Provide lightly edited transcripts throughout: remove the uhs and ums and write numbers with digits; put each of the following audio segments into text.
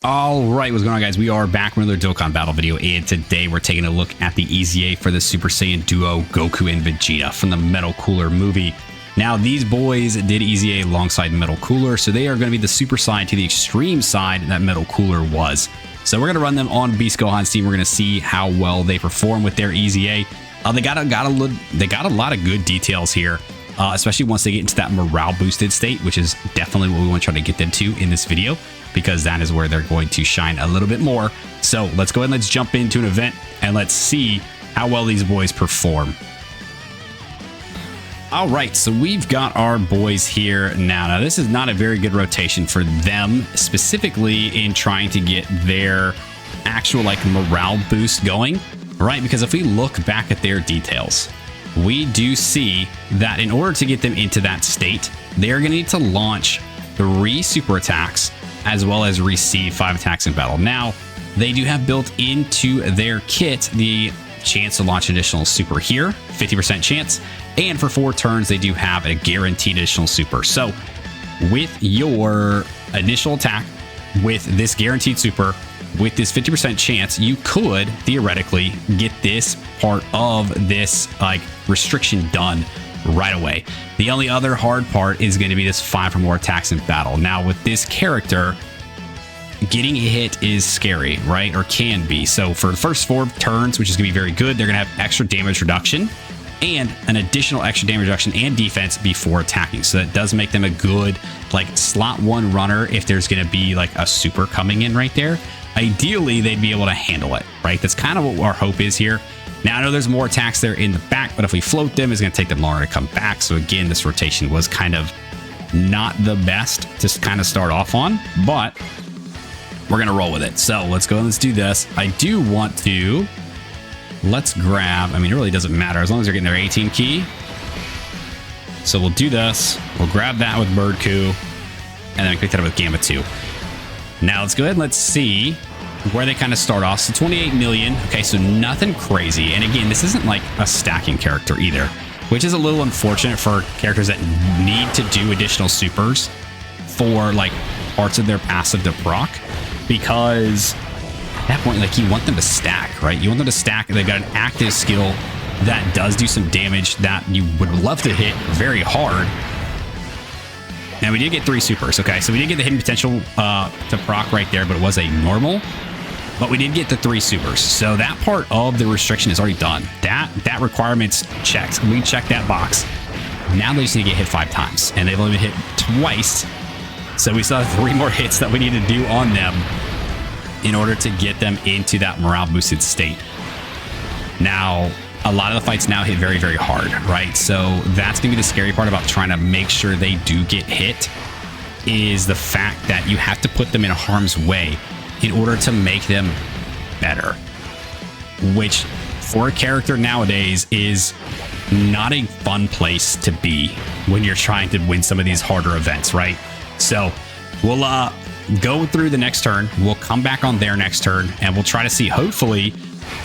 All right, what's going on, guys? We are back with another Dokkan battle video, and today we're taking a look at the EZA for the Super Saiyan duo Goku and Vegeta from the Metal Cooler movie. Now, these boys did EZA alongside Metal Cooler, so they are going to be the super side to the extreme side that Metal Cooler was. So we're going to run them on Beast Gohan's team. We're going to see how well they perform with their EZA. They got a lot of good details here, especially once they get into that morale boosted state, which is definitely what we want to try to get them to in this video, because that is where they're going to shine a little bit more. So let's go ahead and let's jump into an event and let's see how well these boys perform. All right, so we've got our boys here now. Now, this is not a very good rotation for them, specifically in trying to get their actual morale boost going, right? Because if we look back at their details, we do see that in order to get them into that state, they're going to need to launch 3 super attacks as well as receive 5 attacks in battle. Now, they do have built into their kit the chance to launch additional super here, 50% chance, and for 4 turns they do have a guaranteed additional super. So with your initial attack, with this guaranteed super, with this 50% chance, you could theoretically get this part of this restriction done right away. The only other hard part is going to be this 5 or more attacks in battle. Now, with this character, getting hit is scary, right? Or can be. So for the first 4 turns, which is going to be very good, they're going to have extra damage reduction and an additional extra damage reduction and defense before attacking. So that does make them a good slot 1 runner if there's going to be a super coming in right there. Ideally, they'd be able to handle it, right? That's kind of what our hope is here. Now, I know there's more attacks there in the back, but if we float them, it's going to take them longer to come back. So again, this rotation was kind of not the best to kind of start off on, but we're going to roll with it. So let's go and let's do this. I do want to, let's grab, it really doesn't matter as long as they're getting their 18 key. So we'll do this. We'll grab that with Bird Coup, and then pick that up with Gamma 2. Now let's go ahead and let's see where they kind of start off. So 28 million. Okay, so nothing crazy. And again, this isn't a stacking character either, which is a little unfortunate for characters that need to do additional supers for parts of their passive to proc, because at that point, you want them to stack, right? You want them to stack. They've got an active skill that does do some damage that you would love to hit very hard. Now, we did get 3 supers, okay? So we did get the hidden potential to proc right there, but it was a normal. But we did get the 3 supers. So that part of the restriction is already done. That requirement's checked. We checked that box. Now they just need to get hit 5 times. And they've only been hit twice. So we still have 3 more hits that we need to do on them in order to get them into that morale boosted state. Now, a lot of the fights now hit very, very hard, right? So that's going to be the scary part about trying to make sure they do get hit, is the fact that you have to put them in harm's way in order to make them better, which for a character nowadays is not a fun place to be when you're trying to win some of these harder events, right? So we'll go through the next turn. We'll come back on their next turn, and we'll try to see, hopefully,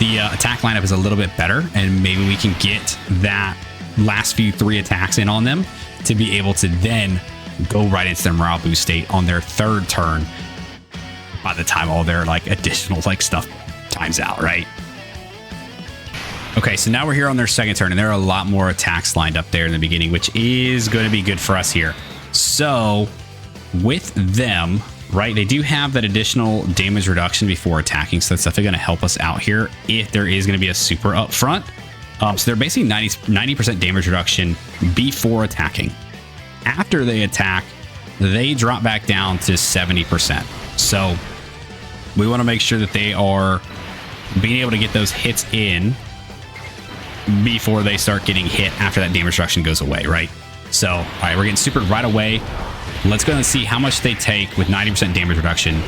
the attack lineup is a little bit better, and maybe we can get that last few 3 attacks in on them to be able to then go right into their morale boost state on their 3rd turn by the time all their additional stuff times out, right? Okay, so now we're here on their 2nd turn, and there are a lot more attacks lined up there in the beginning, which is going to be good for us here. So with them, right, they do have that additional damage reduction before attacking, so that's definitely going to help us out here if there is going to be a super up front. So they're basically 90% damage reduction before attacking. After they attack, they drop back down to 70%. So we want to make sure that they are being able to get those hits in before they start getting hit after that damage reduction goes away, right? So, all right, we're getting supered right away. Let's go and see how much they take with 90% damage reduction.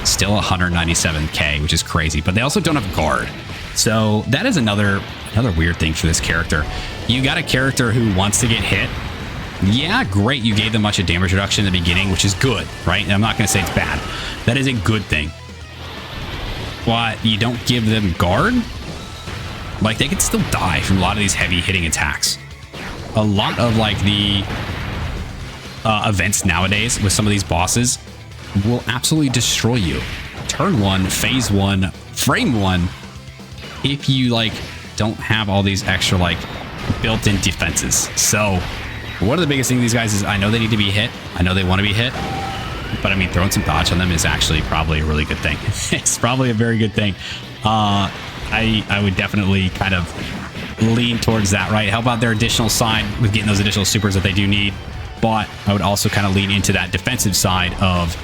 Still 197k, which is crazy, but they also don't have guard. So that is another weird thing for this character. You got a character who wants to get hit. Yeah, great, you gave them much of damage reduction in the beginning, which is good, right? And I'm not going to say it's bad. That is a good thing. But you don't give them guard? They could still die from a lot of these heavy hitting attacks. A lot of the events nowadays with some of these bosses, will absolutely destroy you. Turn 1, phase 1, frame 1, if you like don't have all these extra like built-in defenses. So one of the biggest things these guys is I know they need to be hit. I know they want to be hit. But I mean, throwing some dodge on them is actually probably a really good thing. It's probably a very good thing. I would definitely kind of lean towards that, right? Help out their additional side with getting those additional supers that they do need. But I would also kind of lean into that defensive side of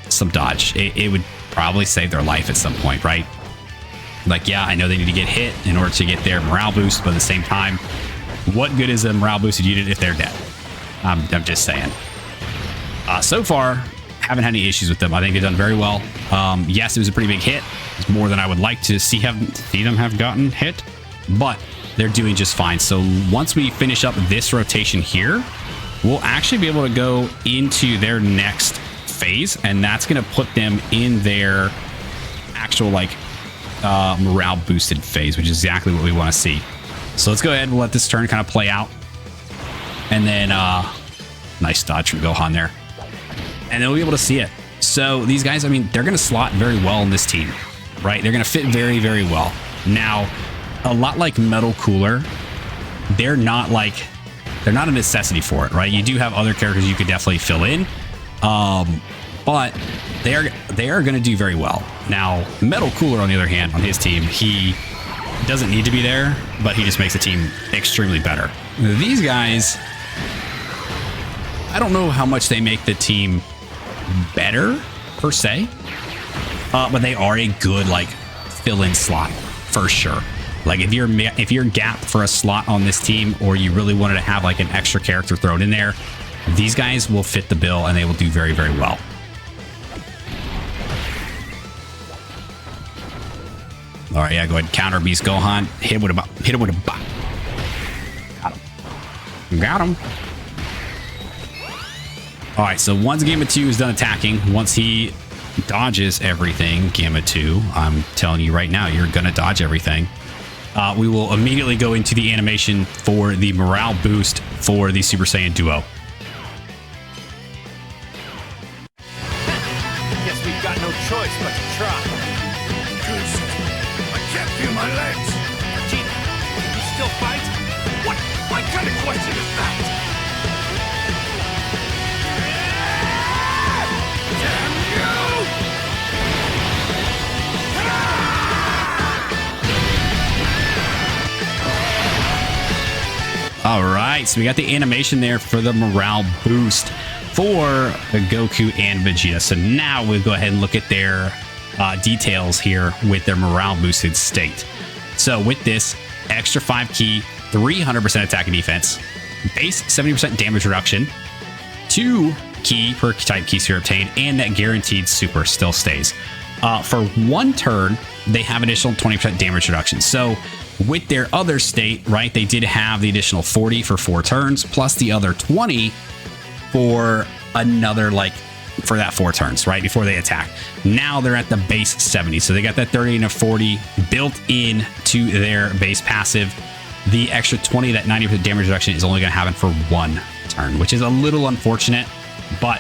some dodge. It would probably save their life at some point, right? Like, yeah, I know they need to get hit in order to get their morale boost, but at the same time, what good is a morale boosted unit if they're dead? I'm just saying. So far, haven't had any issues with them. I think they've done very well. Yes, it was a pretty big hit. It's more than I would like to see them have gotten hit, but they're doing just fine. So once we finish up this rotation here, we'll actually be able to go into their next phase, and that's going to put them in their actual like morale boosted phase, which is exactly what we want to see. So let's go ahead and let this turn kind of play out, and then nice dodge from Gohan there. And then we'll be able to see it. So these guys, I mean, they're going to slot very well in this team, right? They're going to fit very, very well. Now, a lot like Metal Cooler, they're not a necessity for it, right? You do have other characters you could definitely fill in, but they are going to do very well. Now, Metal Cooler, on the other hand, on his team, he doesn't need to be there, but he just makes the team extremely better. These guys, I don't know how much they make the team better per se, but they are a good like fill-in slot for sure. Like if you're gapped for a slot on this team, or you really wanted to have like an extra character thrown in there, these guys will fit the bill and they will do very, very well. All right, yeah, go ahead and counter Beast Gohan. Hit him with a bop. Got him. All right, so once Gamma 2 is done attacking, once he dodges everything, Gamma 2, I'm telling you right now, you're going to dodge everything. We will immediately go into the animation for the morale boost for the Super Saiyan duo. Guess we've got no choice but to try. I can't feel my legs. Vegeta, can you still fight? What kind of question is that? All right, so we got the animation there for the morale boost for Goku and Vegeta. So now we'll go ahead and look at their details here with their morale boosted state. So with this extra 5 key, 300% attack and defense, base 70% damage reduction, 2 key per type key sphere obtained, and that guaranteed super still stays. For 1 turn, they have additional 20% damage reduction. So with their other state, right, they did have the additional 40 for 4 turns, plus the other 20 for another, like, for that 4 turns, right, before they attack. Now they're at the base 70. So they got that 30 and a 40 built in to their base passive. The extra 20, that 90% damage reduction, is only going to happen for 1 turn, which is a little unfortunate, but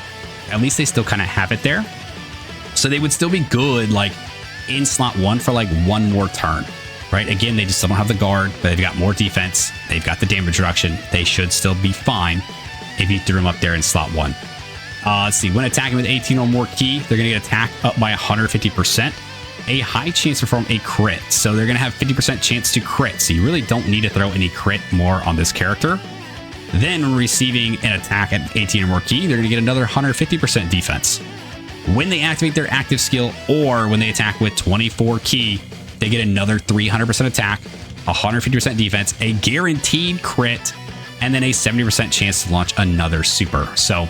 at least they still kind of have it there. So they would still be good, like, in slot 1 for, like, 1 more turn. Right, again, they just don't have the guard, but they've got more defense. They've got the damage reduction. They should still be fine if you threw them up there in slot 1. Let's see. When attacking with 18 or more key, they're going to get attack up by 150%. A high chance to perform a crit. So they're going to have 50% chance to crit. So you really don't need to throw any crit more on this character. Then receiving an attack at 18 or more key, they're going to get another 150% defense. When they activate their active skill, or when they attack with 24 key, they get another 300% attack, 150% defense, a guaranteed crit, and then a 70% chance to launch another super. So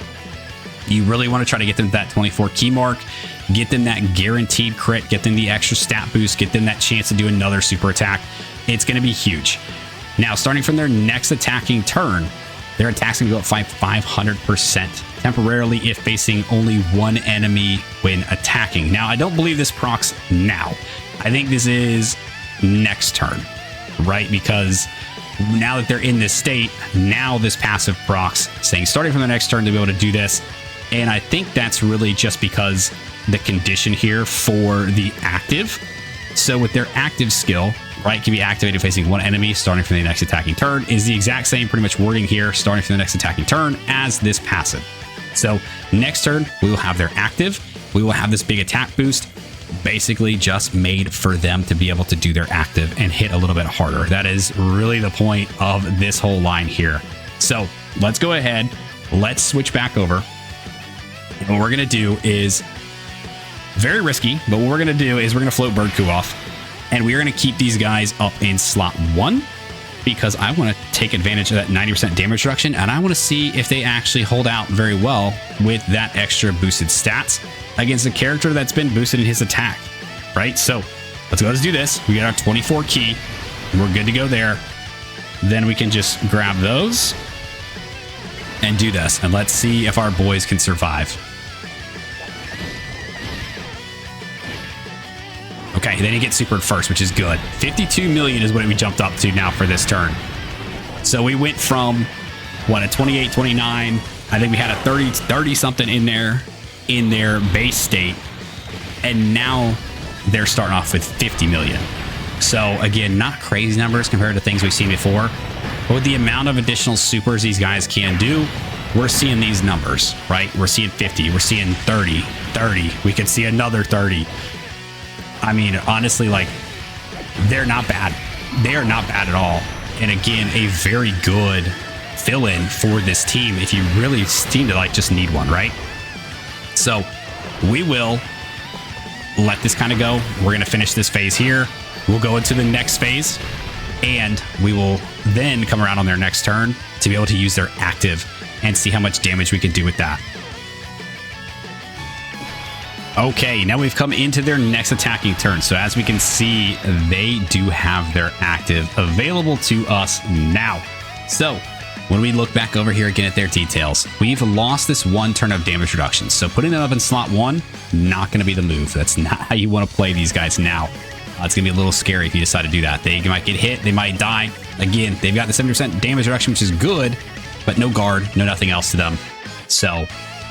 you really want to try to get them to that 24 key mark, get them that guaranteed crit, get them the extra stat boost, get them that chance to do another super attack. It's going to be huge. Now, starting from their next attacking turn, their attack's going to go up by 500% temporarily if facing only 1 enemy when attacking. Now, I don't believe this procs now. I think this is next turn, right? Because now that they're in this state, now this passive procs, saying starting from the next turn to be able to do this. And I think that's really just because the condition here for the active. So with their active skill, right, can be activated facing one enemy starting from the next attacking turn, is the exact same pretty much wording here starting from the next attacking turn as this passive. So next turn, we will have their active. We will have this big attack boost, basically just made for them to be able to do their active and hit a little bit harder. That is really the point of this whole line here. So let's go ahead. Let's switch back over. And what we're going to do is very risky, but what we're going to do is we're going to float Birdcoo off, and we're going to keep these guys up in slot 1 because I want to take advantage of that 90% damage reduction, and I want to see if they actually hold out very well with that extra boosted stats against a character that's been boosted in his attack, right? So let's do this. We got our 24 key, and we're good to go there. Then we can just grab those and do this, and let's see if our boys can survive. Okay, they didn't get supered first, which is good. 52 million is what we jumped up to now for this turn. So we went from, what, a 28, 29. I think we had a 30 something in their base state. And now they're starting off with 50 million. So again, not crazy numbers compared to things we've seen before. But with the amount of additional supers these guys can do, we're seeing these numbers, right? We're seeing 50, we're seeing 30. We could see another 30. I mean, honestly, like, they're not bad. They are not bad at all. And again, a very good fill-in for this team if you really seem to like just need one, right? So we will let this kind of go. We're going to finish this phase here. We'll go into the next phase, and we will then come around on their next turn to be able to use their active and see how much damage we can do with that. Okay, now we've come into their next attacking turn. So as we can see, they do have their active available to us now. So when we look back over here again at their details, we've lost this 1 turn of damage reduction. So putting them up in slot 1, not going to be the move. That's not how you want to play these guys now. It's going to be a little scary if you decide to do that. They might get hit. They might die. Again, they've got the 70% damage reduction, which is good, but no guard, no nothing else to them. So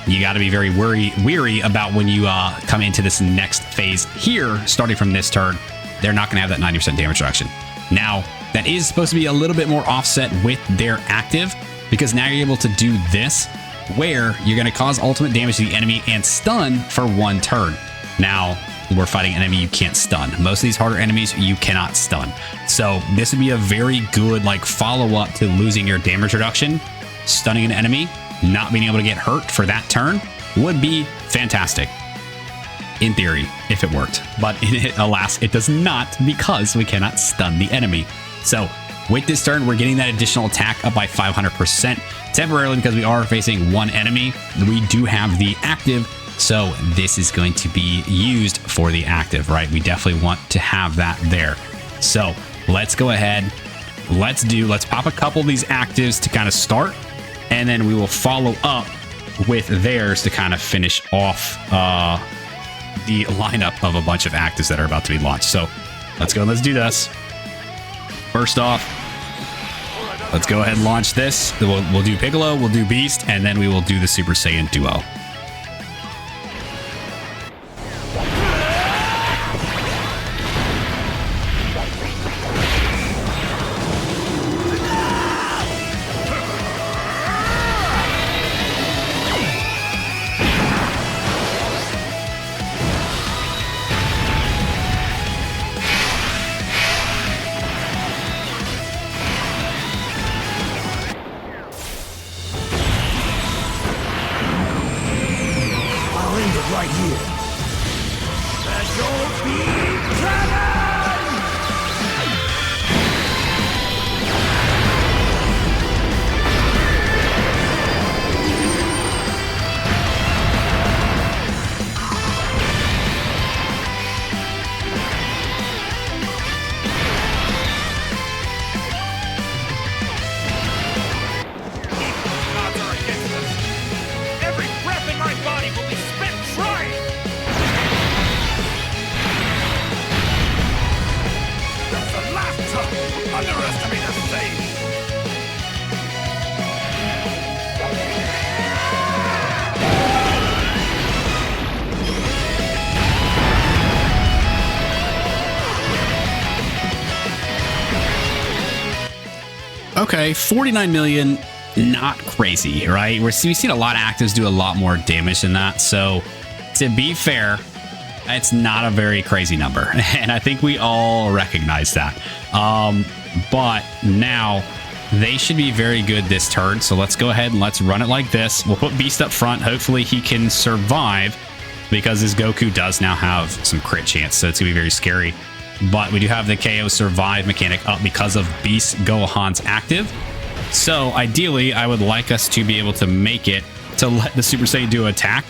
you got to be very weary about when you come into this next phase here, starting from this turn. They're not going to have that 90% damage reduction. Now, that is supposed to be a little bit more offset with their active, because now you're able to do this, where you're going to cause ultimate damage to the enemy and stun for 1 turn. Now, we're fighting an enemy you can't stun. Most of these harder enemies, you cannot stun. So this would be a very good follow-up to losing your damage reduction. Stunning an enemy, not being able to get hurt for that turn would be fantastic in theory if it worked, but alas, it does not, because we cannot stun the enemy. So with this turn, we're getting that additional attack up by 500% temporarily because we are facing 1 enemy. We do have the active, so this is going to be used for the active, right? We definitely want to have that there. So let's go ahead, let's pop a couple of these actives to kind of start, and then we will follow up with theirs to kind of finish off the lineup of a bunch of actives that are about to be launched. So let's go. Let's do this. First off, let's go ahead and launch this. We'll do Piccolo, we'll do Beast, and then we will do the Super Saiyan Duo. Right here. Special Beam Cannon! Odds are against us. Every breath in my body will be spent trying. Okay, 49 million, not crazy, right? We've seen a lot of actives do a lot more damage than that. So to be fair, it's not a very crazy number. And I think we all recognize that. But now they should be very good this turn. So let's go ahead and let's run it like this. We'll put Beast up front. Hopefully he can survive because his Goku does now have some crit chance. So it's going to be very scary. But we do have the KO survive mechanic up because of Beast Gohan's active. So ideally, I would like us to be able to make it to let the Super Saiyan Duo attack.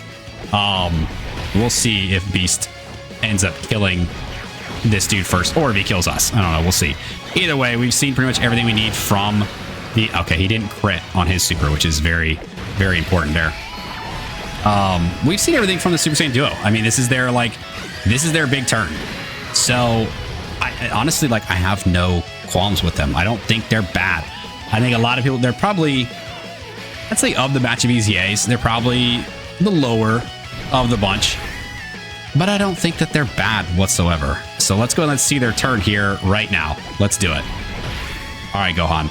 We'll see if Beast ends up killing this dude first, or if he kills us. I don't know. We'll see. Either way, we've seen pretty much everything we need from the... Okay, he didn't crit on his super, which is very, very important there. We've seen everything from the Super Saiyan Duo. I mean, this is their big turn. So, I honestly, I have no qualms with them. I don't think they're bad. I think a lot of people, they're probably, I'd say of the batch of EZAs, they're probably the lower of the bunch. But I don't think that they're bad whatsoever. So let's go and let's see their turn here right now. Let's do it. All right, Gohan.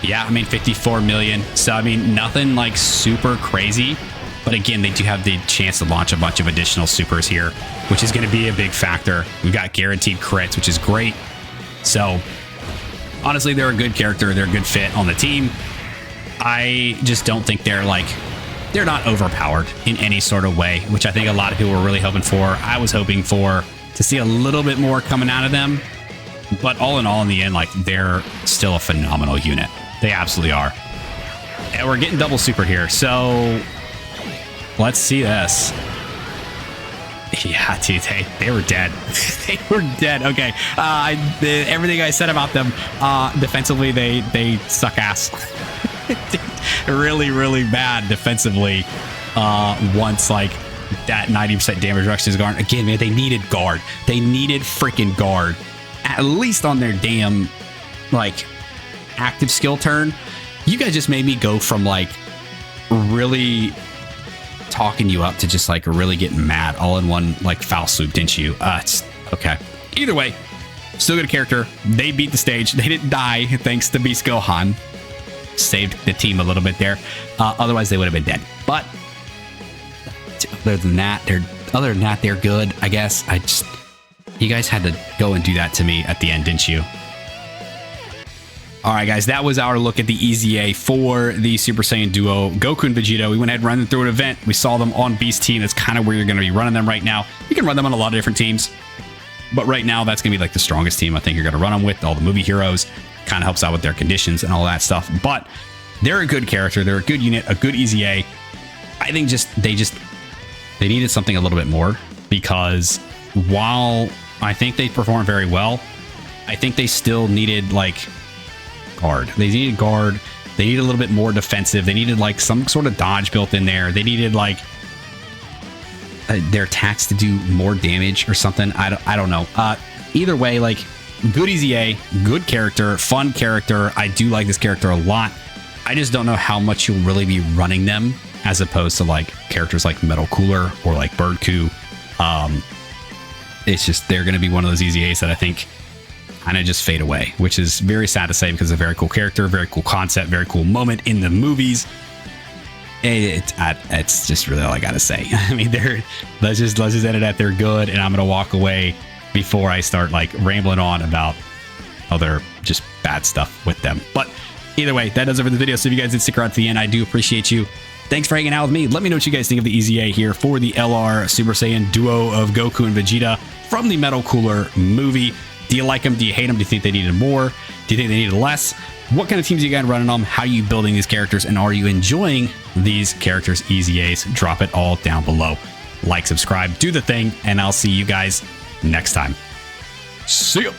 Yeah, I mean, 54 million. So, I mean, nothing super crazy. But again, they do have the chance to launch a bunch of additional supers here, which is going to be a big factor. We've got guaranteed crits, which is great. So, honestly, they're a good character. They're a good fit on the team. I just don't think they're not overpowered in any sort of way, which I think a lot of people were really hoping for. I was hoping to see a little bit more coming out of them. But all in all, in the end, they're still a phenomenal unit. They absolutely are. And we're getting double super here. So let's see this. Yeah, dude, they were dead. They were dead. Okay. Everything I said about them, defensively, they suck ass. Really, really bad defensively. Once that 90% damage reduction is gone. Again, man, they needed guard. They needed freaking guard. At least on their damn active skill turn. You guys just made me go from really talking you up to just really getting mad all in one foul swoop, didn't you? It's okay. Either way, still good character. They beat the stage. They didn't die thanks to Beast Gohan. Saved the team a little bit there. Otherwise, they would have been dead. But other than that, they're good. I guess you guys had to go and do that to me at the end, didn't you? All right, guys, that was our look at the EZA for the Super Saiyan Duo, Goku and Vegeta. We went ahead and ran them through an event. We saw them on Beast Team. That's kind of where you're going to be running them right now. You can run them on a lot of different teams, but right now, that's going to be the strongest team I think you're going to run them with. All the movie heroes kind of helps out with their conditions and all that stuff. But they're a good character. They're a good unit, a good EZA. I think they needed something a little bit more, because while I think they perform very well, I think they still needed guard. They needed guard. They needed a little bit more defensive. They needed some sort of dodge built in there. They needed their attacks to do more damage or something. I don't know. Either way, good EZA, good character, fun character. I do like this character a lot. I just don't know how much you'll really be running them as opposed to characters like Metal Cooler or Bird Coup. It's just they're going to be one of those EZAs that I think kind of just fade away, which is very sad to say because it's a very cool character, very cool concept, very cool moment in the movies. It's just really all I gotta say. I mean, let's just end it at they're good, and I'm gonna walk away before I start rambling on about other just bad stuff with them. But either way, that does it for the video. So if you guys did stick around to the end, I do appreciate you. Thanks for hanging out with me. Let me know what you guys think of the EZA here for the LR Super Saiyan Duo of Goku and Vegeta from the Metal Cooler movie. Do you like them? Do you hate them? Do you think they needed more? Do you think they needed less? What kind of teams are you guys running on? How are you building these characters? And are you enjoying these characters' EZAs? Drop it all down below. Like, subscribe, do the thing, and I'll see you guys next time. See ya!